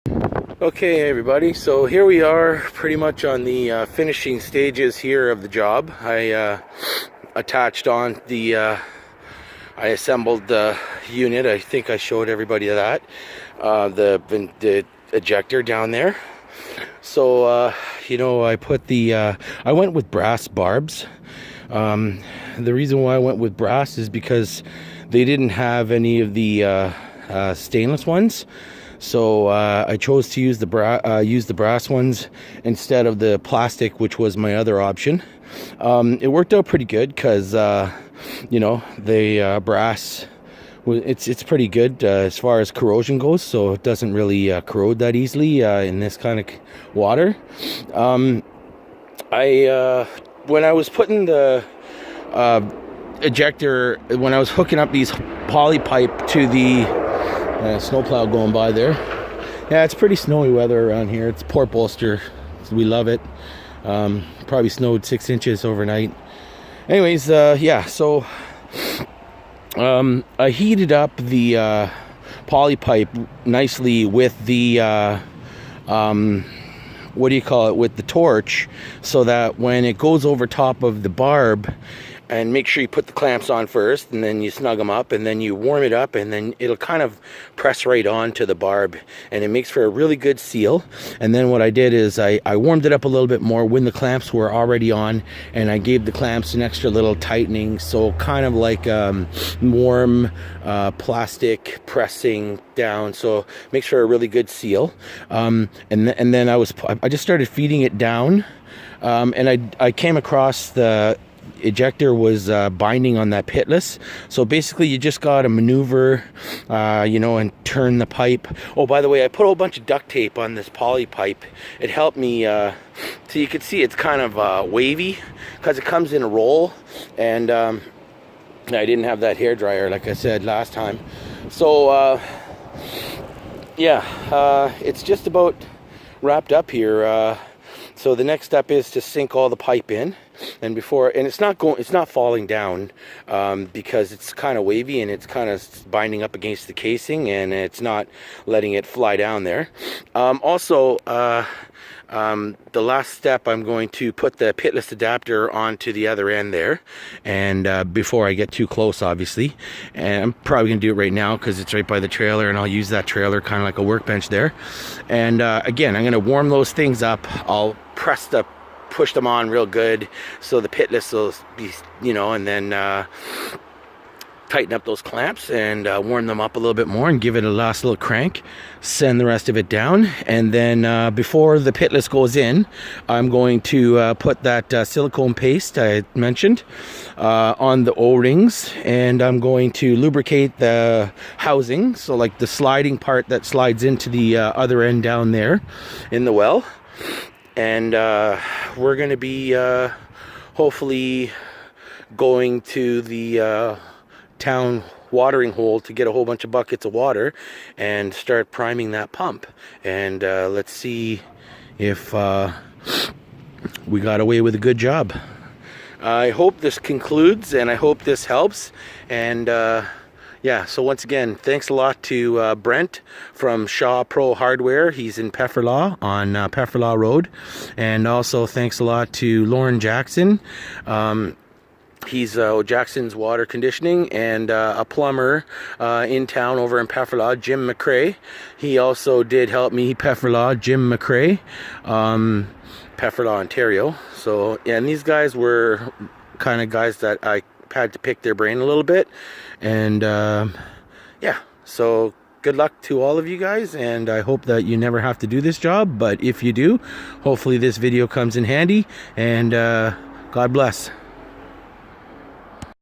Okay everybody, so here we are pretty much on the finishing stages here of the job. I attached on the I assembled the unit. I think I showed everybody that the ejector down there. So you know, I put the I went with brass barbs. The reason why I went with brass is because they didn't have any of the stainless ones. So I chose to use the brass ones instead of the plastic, which was my other option. It worked out pretty good because you know, the brass, it's pretty good as far as corrosion goes, so it doesn't really corrode that easily in this kind of water. When I was putting the ejector, when I was hooking up these poly pipe to the snowplow going by there. Yeah, it's pretty snowy weather around here. It's Port Bolster. We love it. Probably snowed 6 inches overnight. Anyways, yeah, so I heated up the poly pipe nicely with the what do you call it, with the torch, so that when it goes over top of the barb, and make sure you put the clamps on first, and then you snug them up, and then you warm it up, and then it'll kind of press right onto the barb, and it makes for a really good seal. And then what I did is I warmed it up a little bit more when the clamps were already on, and I gave the clamps an extra little tightening, so kind of like warm plastic pressing down, so makes for a really good seal. And then I just started feeding it down, and I came across the ejector was binding on that Pitless. So basically you just got to maneuver, you know, and turn the pipe. Oh, by the way, I put a whole bunch of duct tape on this poly pipe. It helped me, so you can see it's kind of wavy because it comes in a roll, and I didn't have that hair dryer like I said last time. So yeah, it's just about wrapped up here. So the next step is to sink all the pipe in, and it's not falling down because it's kind of wavy and it's kind of binding up against the casing, and it's not letting it fly down there. Also, the last step, I'm going to put the Pitless adapter onto the other end there, and before I get too close, obviously, and I'm probably gonna do it right now because it's right by the trailer, and I'll use that trailer kind of like a workbench there. And again, I'm gonna warm those things up. I'll push them on real good so the Pitless will be, you know, and then tighten up those clamps and warm them up a little bit more and give it a last little crank, send the rest of it down, and then before the Pitless goes in, I'm going to put that silicone paste I mentioned on the O-rings, and I'm going to lubricate the housing, so like the sliding part that slides into the other end down there in the well. And we're going to be hopefully going to the town watering hole to get a whole bunch of buckets of water and start priming that pump. And let's see if we got away with a good job. I hope this concludes, and I hope this helps. And yeah, so once again, thanks a lot to Brent from Shaw Pro Hardware. He's in Pefferlaw on Pefferlaw Road. And also thanks a lot to Lorne Jackson. He's Jackson's Water Conditioning, and a plumber in town over in Pefferlaw, Jim MacRae. He also did help me, Pefferlaw, Jim MacRae, Pefferlaw, Ontario. So, yeah, and these guys were kind of guys that I had to pick their brain a little bit. And yeah, so good luck to all of you guys, and I hope that you never have to do this job, but if you do, hopefully this video comes in handy, and God bless.